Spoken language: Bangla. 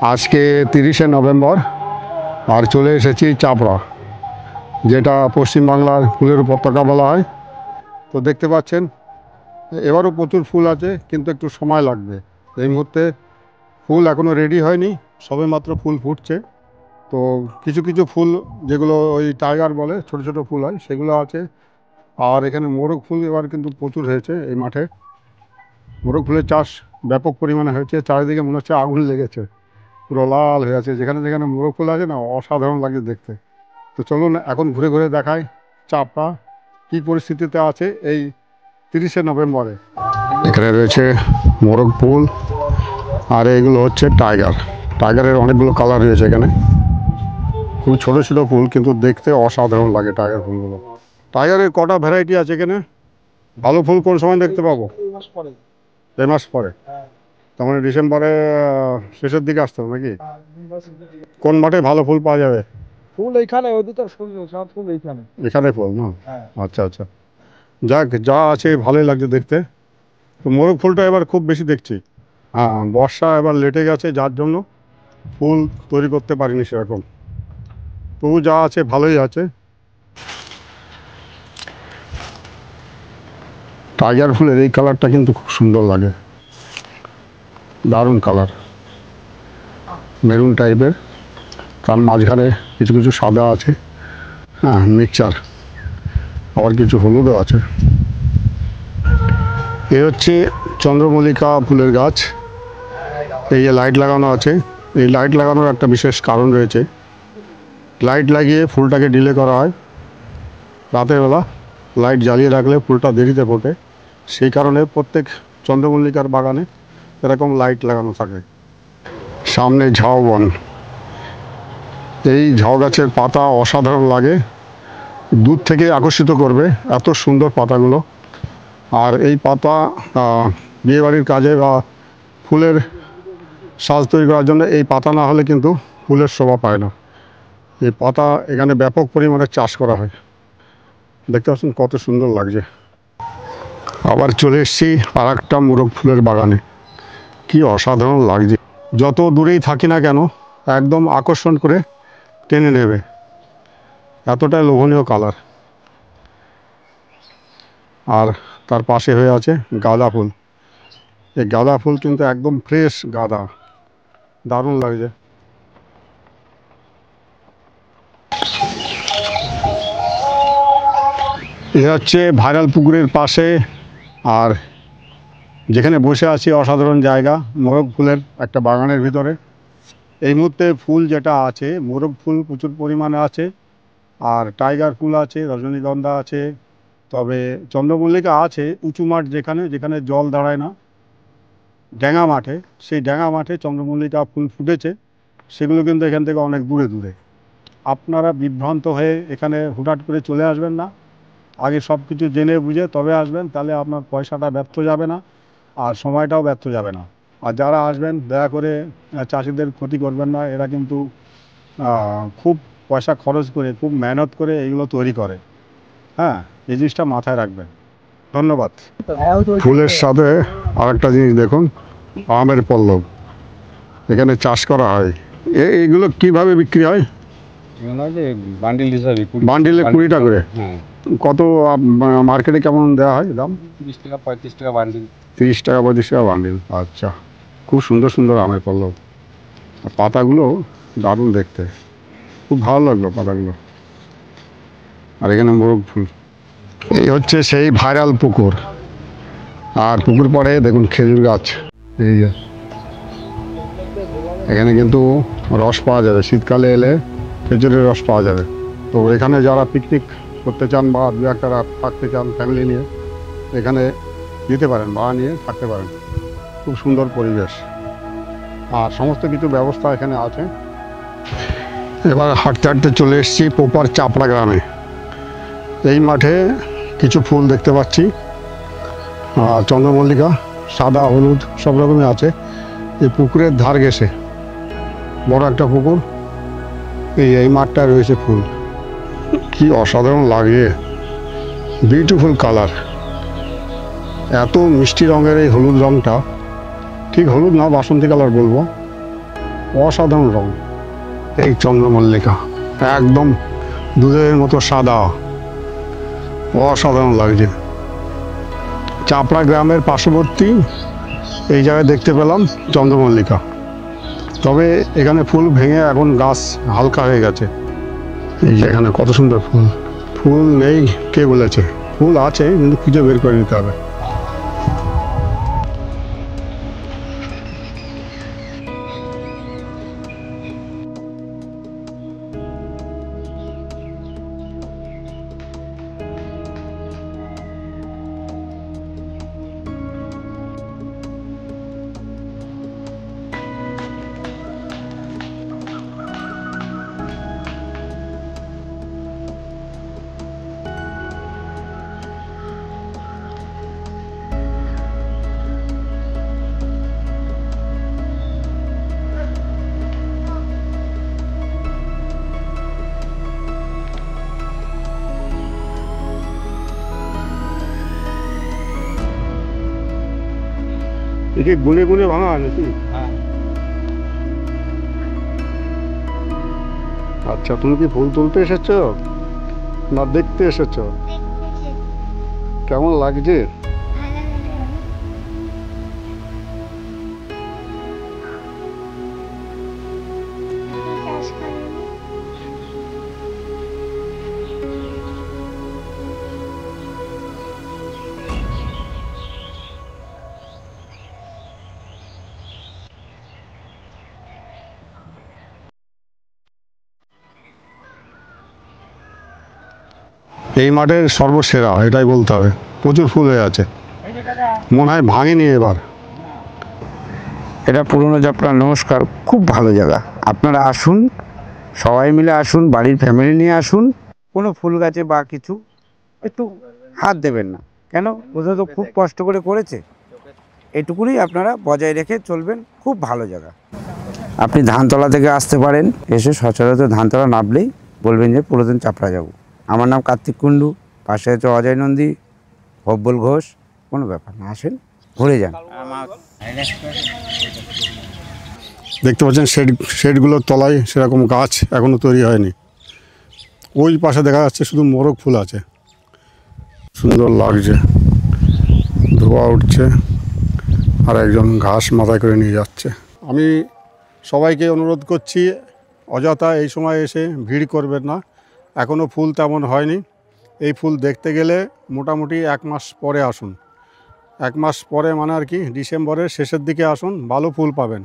আজকে 30শে নভেম্বর আর চলে এসেছি চাপড়া, যেটা পশ্চিমবাংলার ফুলের উপত্যকা বলা হয়। তো দেখতে পাচ্ছেন এবারও প্রচুর ফুল আছে, কিন্তু একটু সময় লাগবে। এই মুহূর্তে ফুল এখনও রেডি হয়নি, সবে মাত্র ফুল ফুটছে। তো কিছু কিছু ফুল যেগুলো ওই টাইগার বলে, ছোট ছোট ফুল হয়, সেগুলো আছে। আর এখানে মোরগ ফুল এবার কিন্তু প্রচুর হয়েছে। এই মাঠে মোরগ ফুলের চাষ ব্যাপক পরিমাণে হয়েছে, চারিদিকে মনে হচ্ছে আগুন লেগেছে, পুরো লাল হয়ে আছে। যেখানে যেখানে মোরগ ফুল আছে না, অসাধারণ লাগে দেখতে। তো চলুন এখন ঘুরে ঘুরে দেখাই চাপড়া কী পরিস্থিতিতে আছে এই 30শে নভেম্বরে। এখানে রয়েছে মোরগ ফুল, আর এগুলো হচ্ছে টাইগার। টাইগারের অনেকগুলো কালার রয়েছে এখানে, খুব ছোটো ছোটো ফুল, কিন্তু দেখতে অসাধারণ লাগে টাইগার ফুলগুলো। টাইগারের কটা ভ্যারাইটি আছে এখানে? ভালো ফুল কোন সময় দেখতে পাবো? এই মাস পরে। তার মানে ডিসেম্বরে শেষের দিকে আসতে হবে নাকি? কোন মাঠে ভালো ফুল পাওয়া যাবে? ফুল এইখানে, ওদিকে সব ফুল এইখানে। এখানে ফুল না? আচ্ছা আচ্ছা, যাক, যা আছে ভালোই লাগছে দেখতে। তো মোরগ ফুলটা এবার খুব বেশি দেখছি। হ্যাঁ, বর্ষা এবার লেটে গেছে, যার জন্য ফুল তৈরি করতে পারিনি সেরকম। তবু যা আছে ভালোই আছে। টাইগার ফুলের এই কালারটা কিন্তু খুব সুন্দর লাগে, দারুণ কালার, মেরুন টাইপের। তার মাঝখানে কিছু কিছু সাদা আছে, হ্যাঁ মিক্সচার, আবার কিছু হলুদও আছে। এ হচ্ছে চন্দ্রমল্লিকা ফুলের গাছ। এই যে লাইট লাগানো আছে, এই লাইট লাগানোর একটা বিশেষ কারণ রয়েছে। লাইট লাগিয়ে ফুলটাকে ডিলে করা হয়। রাতের বেলা লাইট জ্বালিয়ে রাখলে ফুলটা দেরিতে ফোটে, সেই কারণে প্রত্যেক চন্দ্রমল্লিকার বাগানে এরকম লাইট লাগানো থাকে। সামনে ঝাউবন, এই ঝাউ গাছের পাতা অসাধারণ লাগে, দূর থেকে আকর্ষিত করবে, এত সুন্দর পাতাগুলো। আর এই পাতা বিয়েবাড়ির কাজে বা ফুলের সাজ তৈরি করার জন্য এই পাতা না হলে কিন্তু ফুলের শোভা পায় না। এই পাতা এখানে ব্যাপক পরিমাণে চাষ করা হয়। দেখতে পাচ্ছেন কত সুন্দর লাগছে। আবার চলে এসেছি আর একটা মোরগ ফুলের বাগানে, কি অসাধারণ লাগছে। যত দূরেই থাকি না কেন, একদম আকর্ষণ করে টেনে নেবে, এতটাই লোভনীয় কালার। আর তার পাশে হয়ে আছে গাঁদা ফুল। এই গাঁদা ফুল কিন্তু একদম ফ্রেশ গাঁদা, দারুণ লাগছে। এ হচ্ছে ভাইরাল পুকুরের পাশে, আর যেখানে বসে আছি অসাধারণ জায়গা, মোরগ ফুলের একটা বাগানের ভিতরে। এই মুহূর্তে ফুল যেটা আছে, মোরগ ফুল প্রচুর পরিমাণে আছে, আর টাইগার ফুল আছে, রজনীগন্ধা আছে, তবে চন্দ্রমল্লিকা আছে উঁচু মাঠ, যেখানে যেখানে জল দাঁড়ায় না, ড্যাঙা মাঠে, সেই ড্যাঙা মাঠে চন্দ্রমল্লিকা ফুল ফুটেছে। সেগুলো কিন্তু এখান থেকে অনেক দূরে দূরে। আপনারা বিভ্রান্ত হয়ে এখানে হুটহাট করে চলে আসবেন না, আগে সব কিছু জেনে বুঝে তবে আসবেন, তাহলে আপনার পয়সাটা ব্যর্থ যাবে না, আর সময়টাও ব্যর্থ যাবে না। আর যারা আসবেন দয়া করে চাষিদের ক্ষতি করবেন না, এরা কিন্তু খুব পয়সা খরচ করে, খুব মেহনত করে এগুলো তৈরি করে। হ্যাঁ, এই জিনিসটা মাথায় রাখবেন। ধন্যবাদ। ফুলের সাথে আরেকটা জিনিস দেখুন, আমের পল্লব এখানে চাষ করা হয়। এইগুলো কিভাবে বিক্রি হয়? বান্ডিল হিসাবে বান্ডিলে 20 টাকা করে। কত মার্কেটে কেমন দেওয়া হয় দাম? 30 টাকা 35 টাকা বান্ডিল। 30 টাকা 35 টাকা বান্ডিল। আচ্ছা, খুব সুন্দর সুন্দর আমের পল্লব, আর পাতাগুলো দারুণ দেখতে, খুব ভালো লাগলো পাতাগুলো। আর এখানে মোরগ ফুল। এই হচ্ছে সেই ভাইরাল পুকুর, আর পুকুর পরে দেখুন খেজুর গাছ। এই এখানে কিন্তু রস পাওয়া যাবে, শীতকালে এলে খেজুরের রস পাওয়া যাবে। তো এখানে যারা পিকনিক করতে চান বা দু একটা রাত থাকতে চান ফ্যামিলি নিয়ে, এখানে যেতে পারেন, বা নিয়ে থাকতে পারেন। খুব সুন্দর পরিবেশ, আর সমস্ত কিছু ব্যবস্থা এখানে আছে। এবার হাঁটতে হাঁটতে চলে এসেছি পোপার চাপড়া গ্রামে। এই মাঠে কিছু ফুল দেখতে পাচ্ছি, চন্দ্রমল্লিকা, সাদা, হলুদ সব রকমই আছে। এই পুকুরের ধার ঘেঁষে বড় একটা পুকুর, এই মাঠটা রয়েছে ফুল, কি অসাধারণ লাগে, বিউটিফুল কালার। এত মিষ্টি রঙের এই হলুদ রঙটা, ঠিক হলুদ না, বাসন্তী কালার বলবো, অসাধারণ রং। এই চন্দ্রমল্লিকা একদম দুধের মতো সাদা, অসাধারণ লাগছে। চাপড়া গ্রামের পার্শ্ববর্তী এই জায়গায় দেখতে পেলাম চন্দ্রমল্লিকা, তবে এখানে ফুল ভেঙে এখন গাছ হালকা হয়ে গেছে। এই যে এখানে কত সুন্দর ফুল, ফুল নেই কে বলেছে, ফুল আছে কিন্তু খুঁজে বের করে নিতে হবে। একে গুনে গুনে ভাঙা হয় নাকি? হ্যাঁ। আচ্ছা, তুমি কি ফুল তুলতে এসেছো না দেখতে এসেছো? কেমন লাগছে? এই মাঠের সর্বসেরা এটাই বলতে হবে, প্রচুর ফুল হয়ে আছে, মনে হয় ভাঙেনি এবার। এটা পুরনো চাপড়া। নমস্কার, খুব ভালো জায়গা। আপনারা আসুন, সবাই মিলে আসুন, বাড়ির ফ্যামিলি নিয়ে আসুন। কোনো ফুল গাছে বা কিছু একটু হাত দেবেন না, কেন ওটা তো খুব কষ্ট করে করেছে। এটুকুনি আপনারা বজায় রেখে চলবেন, খুব ভালো জায়গা। আপনি ধানতলা থেকে আসতে পারেন, এসে সচরাচর ধানতলা নামলেই বলবেন যে পুরাতন চাপড়া যাব। আমার নাম কার্তিক কুণ্ডু, পাশে আছে অজয় নন্দী, হব্বল ঘোষ। কোনো ব্যাপার না, আসেন ঘুরে যান। দেখতে পাচ্ছেন শেডগুলোর তলায় সেরকম গাছ এখনো তৈরি হয়নি। ওই পাশে দেখা যাচ্ছে শুধু মোরগ ফুল আছে, সুন্দর লাগছে, ধোয়া উঠছে আর একজন ঘাস মাথায় করে নিয়ে যাচ্ছে। আমি সবাইকে অনুরোধ করছি, অযথা এই সময় এসে ভিড় করবেন না, এখনও ফুল তেমন হয়নি। এই ফুল দেখতে গেলে মোটামুটি 1 মাস পরে আসুন। 1 মাস পরে মানে আর কি ডিসেম্বরের শেষের দিকে আসুন, ভালো ফুল পাবেন।